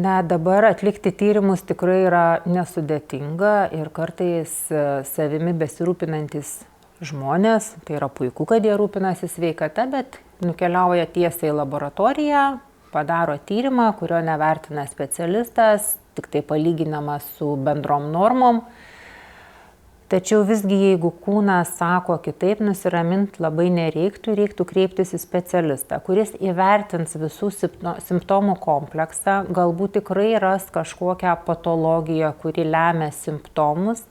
Dabar atlikti tyrimus tikrai yra nesudėtinga ir kartais savimi besirūpinantis žmonės, tai yra puiku, kad jie rūpinasi sveikata, bet nukeliauja tiesiai į laboratoriją, padaro tyrimą, kurio nevertina specialistas, tik tai palyginama su bendrom normom. Tačiau visgi, jeigu kūnas sako kitaip, nusiramint labai reiktų kreiptis į specialistą, kuris įvertins visų simptomų kompleksą, galbūt tikrai ras kažkokią patologiją, kuri lemia simptomus,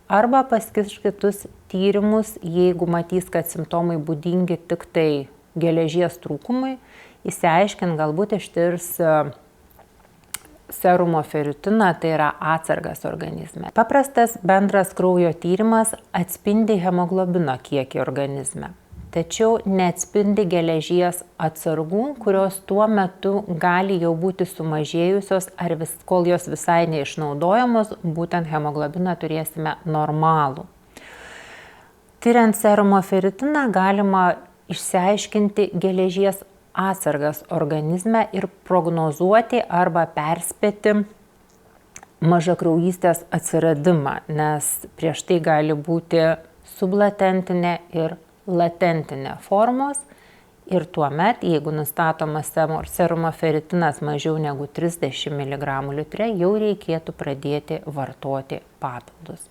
arba paskirs kitus tyrimus, jeigu matys, kad simptomai būdingi tik tai geležies trūkumui, išsiaiškint, galbūt ištirs serumo feritiną, tai yra atsargas organizme. Paprastas bendras kraujo tyrimas atspindi hemoglobino kiekį organizme, tačiau neatspindi geležies atsargų, kurios tuo metu gali jau būti sumažėjusios, kol jos visai neišnaudojamos, būtent hemoglobiną turėsime normalų. Tyriant serumo feritiną galima išsiaiškinti geležies atsargas organizme ir prognozuoti arba perspėti mažakraujystės atsiradimą, nes prieš tai gali būti sublatentinė ir latentinė formos ir tuomet, jeigu nustatomas serumo feritinas mažiau negu 30 mg litre, jau reikėtų pradėti vartoti papildus.